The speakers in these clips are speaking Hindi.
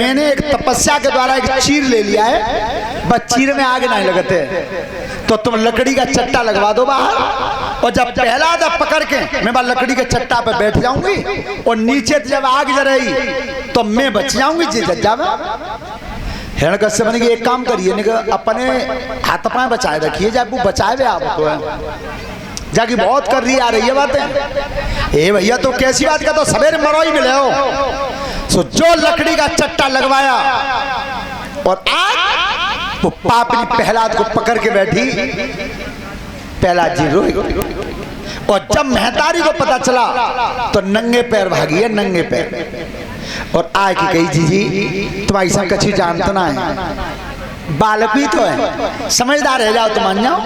मैंने एक तपस्या के द्वारा एक चीर ले लिया है, बस चीर में आग नहीं लगते, तो तुम लकड़ी का चट्टा लगवा दो बाहर, और जब पहला दब पकड़ के मैं बस लकड़ी के चट्टा पे बैठ जाऊंगी और नीचे जब आग जरेगी तो मैं बच जाऊंगी जी जज्जा में। हिरण कश्यप ने एक काम करिए, अपने हाथ पाए बचाए रखिए, जब वो बचाए हुए आपको जाके बहुत कर रही आ रही है बातें। ए भैया तो कैसी बात का, तो सवेरे मरोई मिले हो। सो जो लकड़ी का चट्टा लगवाया और आज वो पापनी प्रहलाद को पकड़ के बैठी, प्रहलाद जी रोए, और जब महतारी को पता चला तो नंगे पैर भागी है, नंगे पैर, और आए कि कही जी तुम ऐसा कछी जानते ना है, बालक भी तो है, समझदार रह जाओ तो मान जाओ,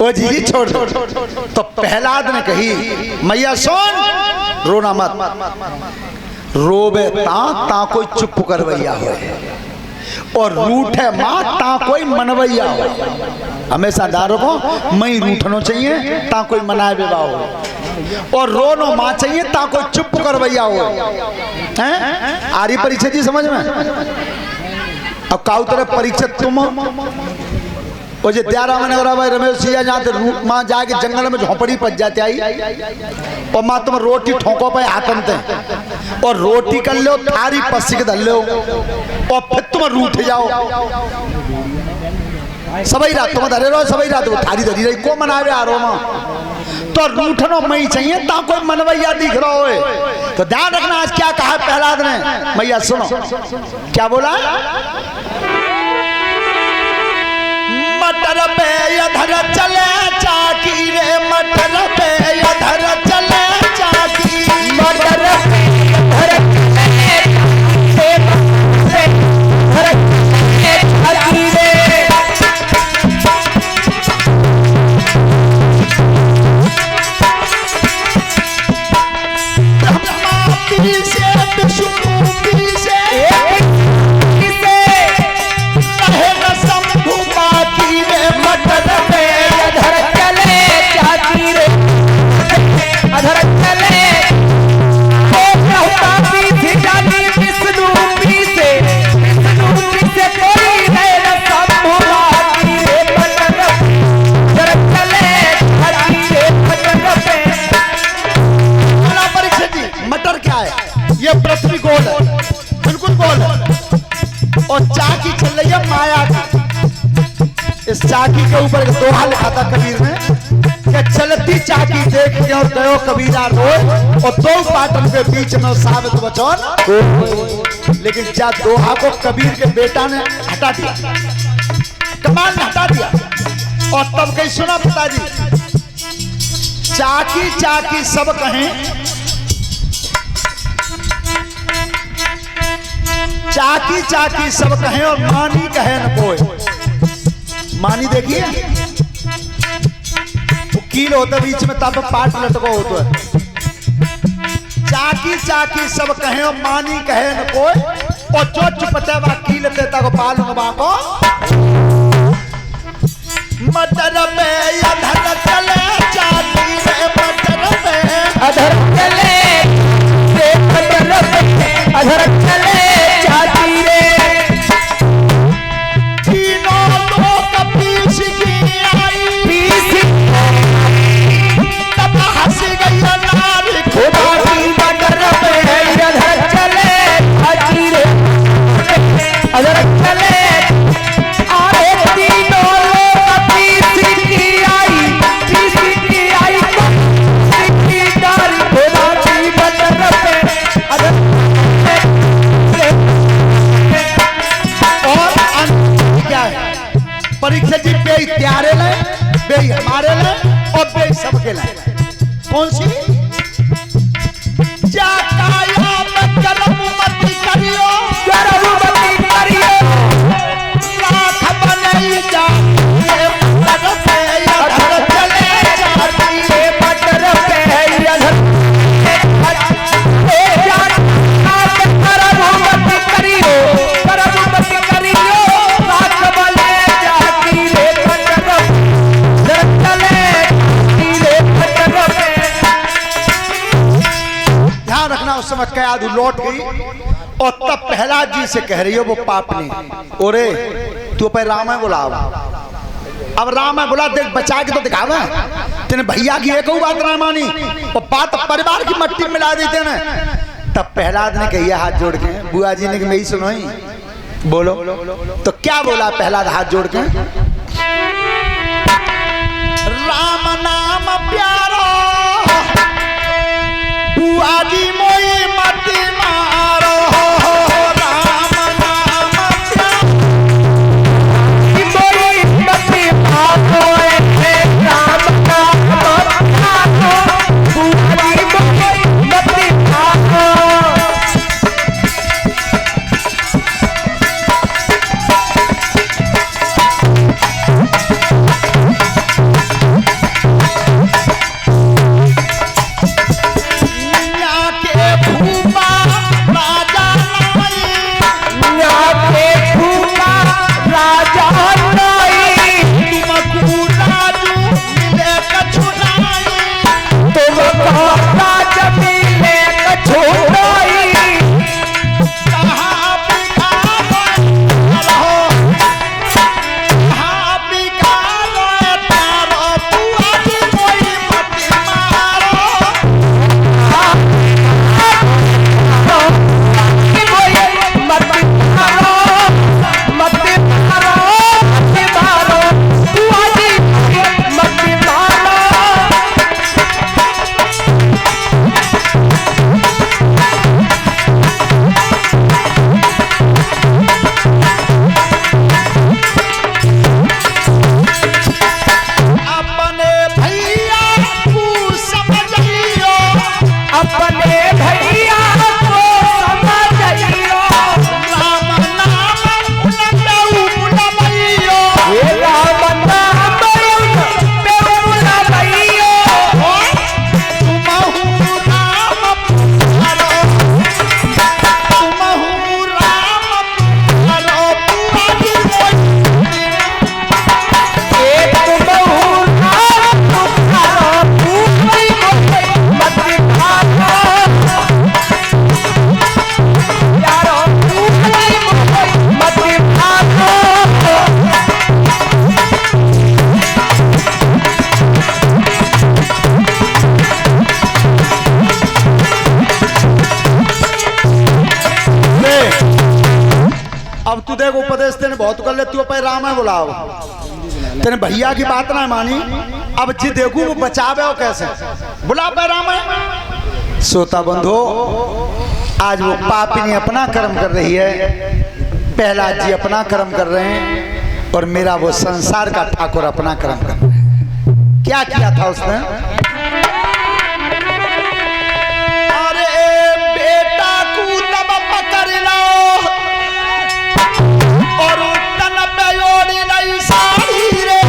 ओ जी छोड़ दो। तो प्रहलाद ने कही मैया सुन, रोना मत, रोबे ता कोई चुप करवैया हो, और रूठे माँ ता कोई मनवैया हो। हमेशा डारो को मई रूठनो चाहिए ता कोई मनाए बेबा हो, और रोनो माँ चाहिए ता कोई चुप करवैया हो। हैं आ रही परीक्षा जी समझ में? अब काउ तरफ परीक्षा तुम वो जो 11 महीने भाई रमेश सिया जहाँ माँ जाके जंगल में झोपड़ी पच जाते आई, और माँ तुम रोटी ठोको पे हाथनते, और रोटी कर लो थारी पसी के धल लो, और फिर तुम रूठ जाओ। सबई रात तुम धरे रहो, सबई रात वो थारी धरी रही को मनावे आ रहो माँ, तो रूठनो मई चाहिए ता कोई मनवैया दिख रहा हो। तो ध्यान रखना आज क्या कहा प्रहलाद ने, मैया सुनो क्या बोला, मटर पे अधर चले चाकी रे, मटर पे अधर चले चाकी, मटर पे अधर चाकी रे, ब्रह्मा पीछे विष्णु पीछे मटर पे अधर चले चाकी रे, अधर चले विष्णु पीछे, विष्णु पीछे कोई नहीं शंभु बाकी रे, मटर अधर चले चाकी रे, मटर पे। परीक्षा जी मटर क्या है? ये पृथ्वी गोल है, बिल्कुल गोल है, और चाकी चल रही है माया की। इस चाकी के ऊपर एक दोहा लिखा था कबीर ने कि चलती चाकी देख के और गयो कबीरा रोए, और दो पाटन के बीच में साबित वचन। लेकिन क्या दोहा को कबीर के बेटा ने हटा दिया, कमाल ने हटा दिया, और तब कहीं सुना पिताजी, चाकी चाकी सब कहें, चाकी चाकी सब कहें और मानी कहे न कोई। मानी देखिए कील होता बीच में तब पाट लटको होता है, चाकी चाकी सब कहे और मानी कहे न कोई, और जो चुपते बा कील देता को पालू बा को। मटर पे अधर चले चाकी रे, मटर पे अधर चले रे, मटर पे अधर चले चाकी रे, अधर चले आरे तीनों लोग पीसी की आई, पीसी की आई की डारी भोलाची मटर पे अधर चले। और क्या है परीक्षा जी, बे त्यारे ले, बे हमारे ले, और बे सबके ले। कौन सी? जाकाया में कर्म मत करियो, कर्म मत करियो, लाख बनई जा, ये मटर पे अधर चले चाकी रे, मटर पे अधर कर्म मत करियो, कर्म मत करियो, लाख बने जाकी रे, मटर पे चले चाकी रे, मटर पे। जी से कह रही हो वो पापनी, ओरे तू पे राम है बुलाओ। अब राम है बुला, देख बचा के तो दिखावे। तेने भैया की एक बात ना मानी और बात परिवार की मट्टी मिला दी तेने। तब प्रहलाद ने कहिया हाथ जोड़ के, बुआ जी ने कि मेरी सुनो ही, बोलो तो क्या बोला प्रहलाद हाथ जोड़ के? राम नाम प्यारो बुआ जी मोई मत मारो। राम नाम प्यारो मोई मत मारो। राम नाम प्यारो बुआ जी मोई मत मारो। अब तू देख उपदेश तेने बहुत कर ले, तू पे राम है बुलाओ। तेने भैया की बात ना मानी, अब जी देखू वो बचावे हो कैसे, बुला पे राम है। सोता बंधो, आज वो पापिनी अपना कर्म कर रही है, प्रहलाद जी अपना कर्म कर रहे हैं और मेरा वो संसार का ठाकुर अपना कर्म कर रहा है। क्या किया था उसने? अरे बेटा को तब पकड़ लो और तन पे ओढ़ी नहीं साड़ी रे।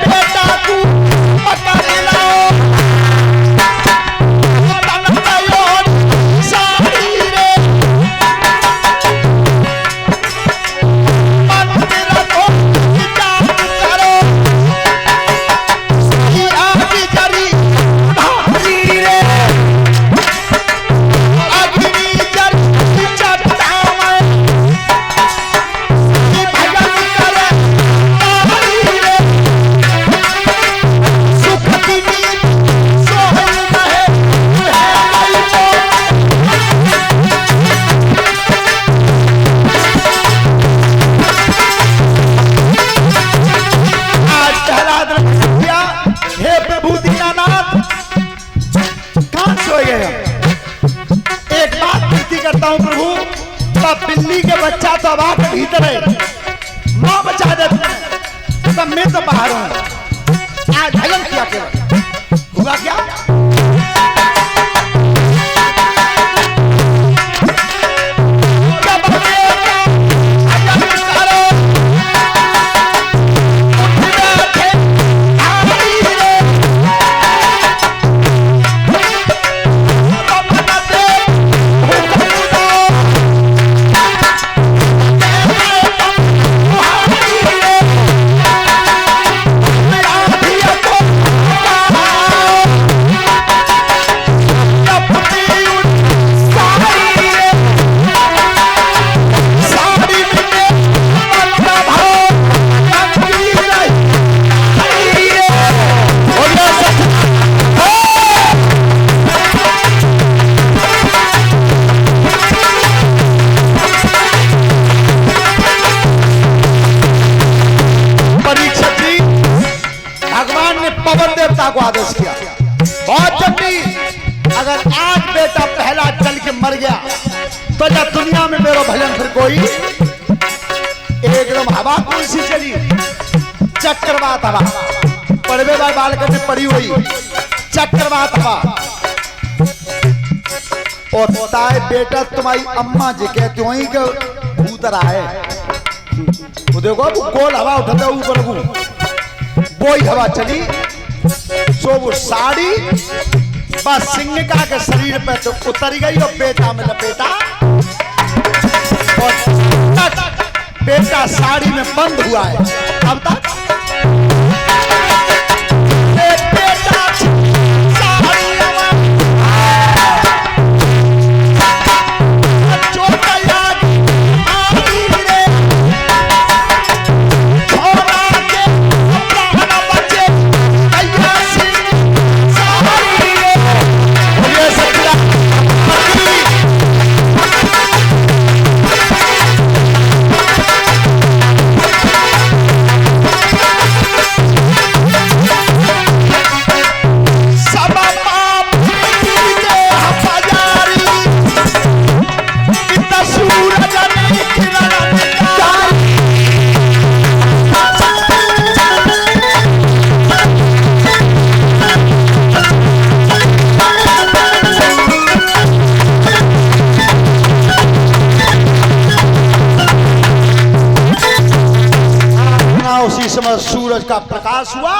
बेटा को पकड़ लो तन पे ओढ़ी साड़ी रे। मंदिर को विचार करो, आगे जरी धारी रे। अग्नि जरी चट्टान भजन करे तारी रे। सुख की नींद सोहल रहे आज प्रहलाद ने किया, हे प्रभु दीनानाथ कहाँ सोए गए हम? एक बात विनती करता हूँ प्रभु, तब बिल्ली के बच्चा तो अब आके भीतर है, माँ बचा दे तुम्हें, तब मैं तो बाहर हूँ। आज भजन किया केवल, हुआ क्या? जब बेटा भजन करो, उठ बैठे धारी रे। तब न दे हुक्म दो, तुहारी रे। आधिया को पवन देवता को आदेश किया, बहुत जल्दी अगर आज बेटा पहला चल के मर गया तो जब दुनिया में मेरा भजन फिर कोई। एकदम हवा कौन सी चली, चक्रवात हवा, पड़वे भाई बालक में पड़ी हुई चक्रवात हवा। और ताए बेटा तुम्हारी अम्मा जी कहती हुई कि भूतर आए, वो देखो वो गोल हवा उठाता ऊपर को, वो ही हवा चली। सो वो साड़ी बस सिंहिका के शरीर पे तो उतर गई और बेटा में लपेटा, और बेटा साड़ी में बंद हुआ है। अब तक सूरज का प्रकाश हुआ,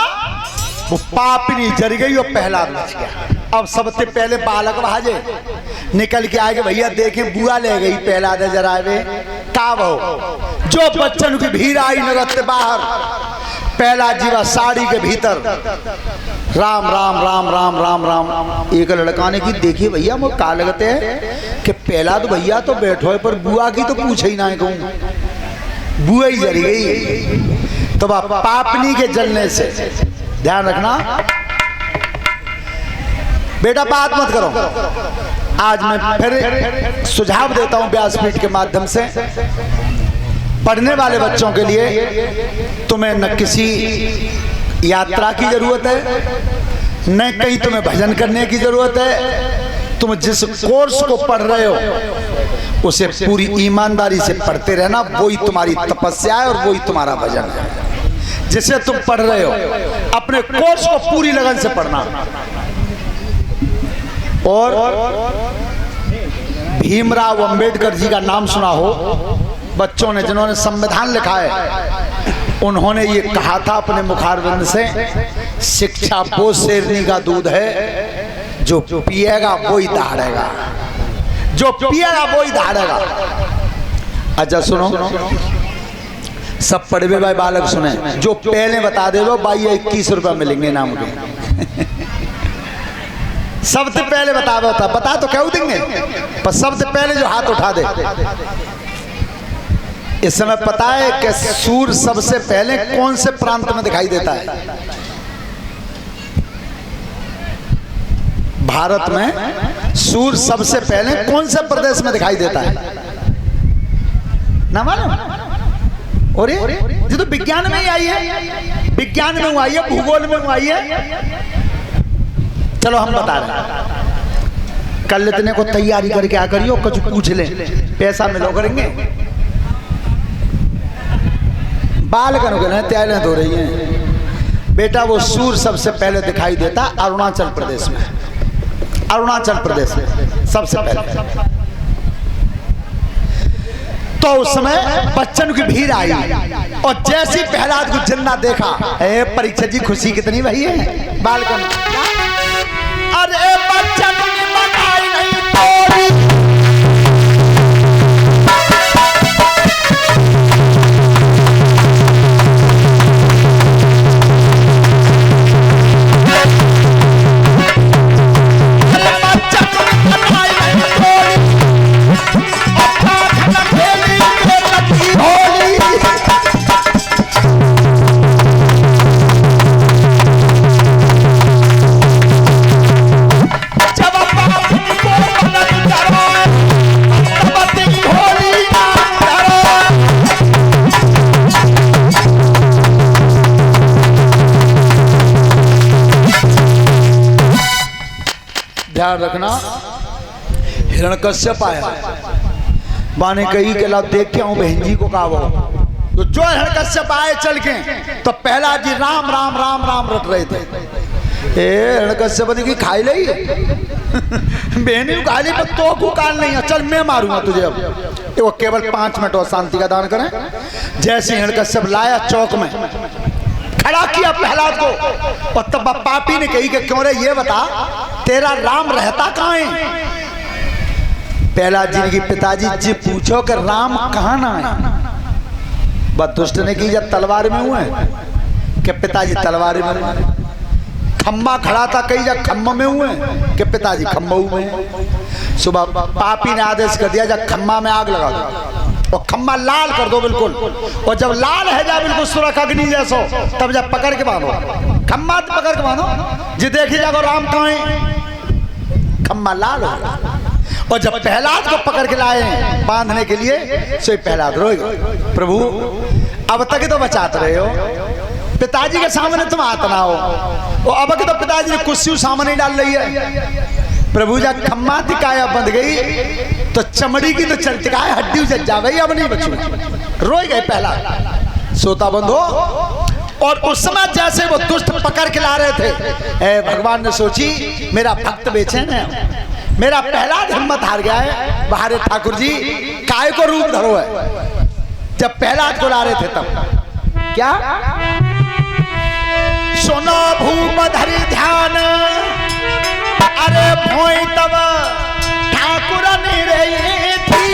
वो पापनी जल गई और पहला बच गया। अब सबसे पहले बालक भाजे निकल के आगे, भैया देखें बुआ ले गई पहला नजर आवे का वो जो बच्चन की भीड़ आई नगद बाहर, पहला जीवा साड़ी के भीतर राम राम राम राम राम राम। एक लड़का ने की देखिए भैया वो का लगते है कि पहला तो भैया तो बैठो है, पर बुआ की तो पूछे ही ना कहूँ, बुआ ही जल गई। तो पापनी के जलने से ध्यान रखना बेटा, बात मत करो। आज मैं फिर सुझाव देता हूं व्यासपीठ के माध्यम से, पढ़ने वाले बच्चों के लिए तुम्हें न किसी यात्रा की जरूरत है, न कहीं तुम्हें भजन करने की जरूरत है। तुम जिस कोर्स को पढ़ रहे हो उसे पूरी ईमानदारी से पढ़ते रहना, वही तुम्हारी तपस्या है और वही तुम्हारा भजन है। जिसे तुम पढ़ रहे हो अपने कोर्स को पूरी लगन से पढ़ना। और भीमराव अंबेडकर जी का नाम सुना हो बच्चों ने, जिन्होंने संविधान लिखा है, उन्होंने ये कहा था अपने मुखारविंद से, शिक्षा वो शेरनी का दूध है जो पिएगा वो ही दहाड़ेगा, जो पिएगा वो ही दहाड़ेगा। अच्छा सुनो, सब पढ़वे भाई बालक सुने, जो पहले बता दे दो भाई 21 रुपए मिलेंगे नाम के। सबसे पहले बता तो क्यों देंगे, पर सबसे पहले जो हाथ उठा दे। इस समय पता है कि सूर्य सबसे पहले कौन से प्रांत में दिखाई देता है? भारत में सूर्य सबसे पहले कौन से प्रदेश में दिखाई देता है? ना मालूम? और ये तो विज्ञान में ही आई है, विज्ञान में आई है, भूगोल में आई है। चलो हम बता रहे हैं, कल इतने को तैयारी करके आ करियो, कुछ पूछ ले पैसा मिलो करेंगे। बाल करोगे तैयारी हो रही है बेटा। वो सूर्य सबसे पहले दिखाई देता अरुणाचल प्रदेश में, अरुणाचल प्रदेश में सबसे पहले। तो उस समय बच्चन की भीड़ आई और जैसी प्रहलाद को जिंदा देखा, परीक्षा जी खुशी कितनी भई है बालकन। अरे बच्चन की बनाई नहीं तोड़ी, जब ध्यान रखना। हिरण्यकश्यप आया, बाने कही के ला देख के आऊं बहन जी को कावो। तो जो हिरण्यकश्यप आए चल के तो पहला जी राम राम राम राम रट रहे थे। हिरण्यकश्यप ने की खाई ली बहनी खा ली, पर तो को काल नहीं है, चल मैं मारूंगा तुझे। अब वो केवल 5 मिनट और शांति का दान करें। जैसे हिरण्यकश्यप लाया चौक में खड़ा किया प्रहलाद को, और तब पापी ने कही कि क्यों रे ये बता तेरा राम रहता कहाँ है। प्रहलाद जी ने की पिताजी जी पूछो कि राम कहाँ ना है। बस दुष्ट ने की जब तलवार में हुए कि पिताजी तलवार में हुए। खम्मा खड़ा था कई जब खम्मा में हुए कि पिताजी खम्बा में। सुबह पापी ने आदेश कर दिया जब खम्मा में आग लगा दो और खम्मा लाल कर दो बिल्कुल, और जब लाल है जा बिल्कुल सुरख अग्नि जैसो, तब जब पकड़ के बांधो खम्मा, तो पकड़ के बांधो जी। देखी जाओ राम कहाँ है, खम्मा लाल हो गया। और जब प्रहलाद को पकड़ के लाए बांधने के लिए, सो प्रहलाद रोए, प्रभु अब तक तो बचाते रहे हो, पिताजी के सामने तुम हाथ ना हो। और अब के तो पिताजी ने कुर्सी सामने डाल रही है। प्रभु जब खम्मा तिकाया बंध गई तो चमड़ी की तो चल तिकाया हड्डी जल जा गई, अब नहीं बचू। रोए गए पहला सोता बंद हो। और उस समय जैसे वो दुष्ट पकड़ के ला रहे थे, भगवान ने सोची मेरा भक्त बेचैन है, मेरा प्रहलाद हिम्मत हार गया है। बाहर ठाकुर जी काय को रूप धरो है। जब प्रहलाद को ला रहे थे तब क्या सुनो भूप धरि ध्यान, अरे भोई तब ठाकुर ने रही थी।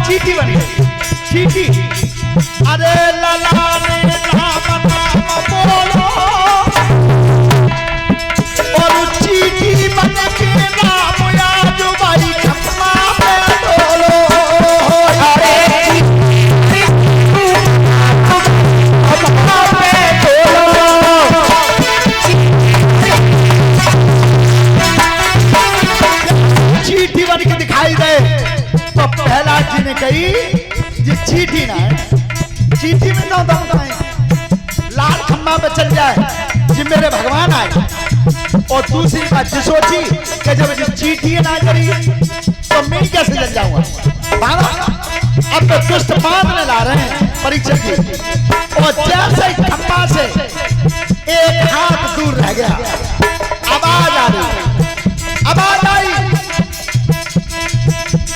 चीटी बनी चीटी, अरे लला ने राम नाम बोलो, और चीटी बन के राम याद भाई खम्मा पे बोलो। अरे खम्मा पे बोलो, चीटी बन के दिखाई दे। तो प्रहलाद जी ने कही जी चीटी ना है, चीटी में ना दम है, लाल खम्मा पे चल जाए जी मेरे भगवान आए। और दूसरी बात जी सोची कि जब जी चीटी ना करी तो मैं कैसे जल जाऊंगा। अब तो दुष्ट बांधने ला रहे हैं परीक्षक जी, और जैसे खम्मा से एक हाथ दूर रह गया, आवाज आ रही, आवाज आई,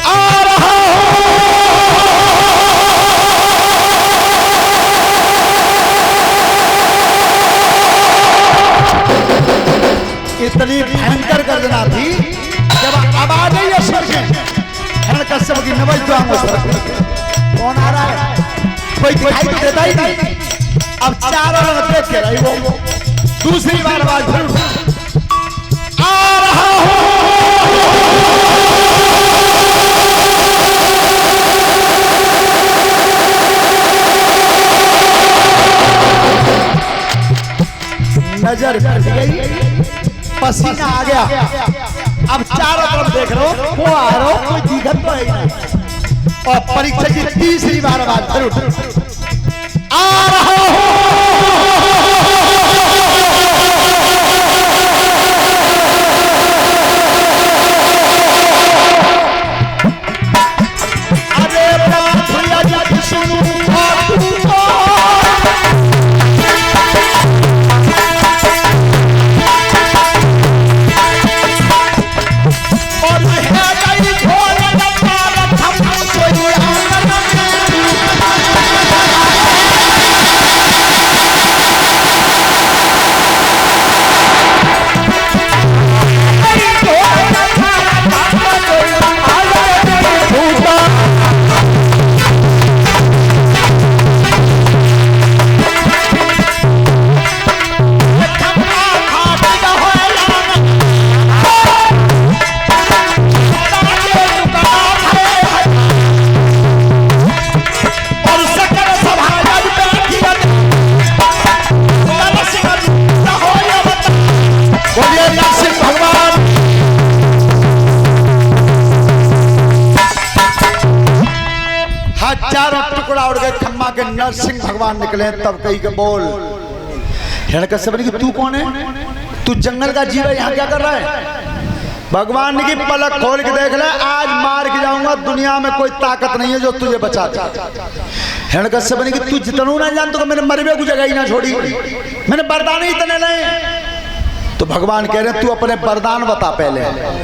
आ रहा इतनी भयंकर गर्जना थी जब आवाज आई स्वर के। हिरण्यकश्यप की नवज तो कौन आ रहा है, कोई दिखाई तो देता ही नहीं। अब चारों लोग देख के रही वो दूसरी बार आवाज फिर आ रहा नजर फट गई, पसीना आ गया। अब चारों तरफ देख रहे हो, वो आ रहा हो, कोई दिक्कत तो है नहीं। और परीक्षा की तीसरी बार आवाज फिर उठ, आ रहा हो। अरे बात भैया जी सुनो, नरसिंह भगवान निकले तब कही के बोल। हिरण्यकश्यप ने कि तू कौन है, तू जंगल का जीव है, यहाँ क्या कर रहा है? भगवान ने की पलक खोल के देख ले, आज मार के जाऊंगा, दुनिया में कोई ताकत नहीं है जो तुझे बचा दे। हिरण्यकश्यप ने कि तू जितनू ना जान तो मैंने मरबे को जगह ही ना छोड़ी, मैंने वरदान ही इतने ले। तो भगवान कह रहे तू अपने वरदान बता पहले।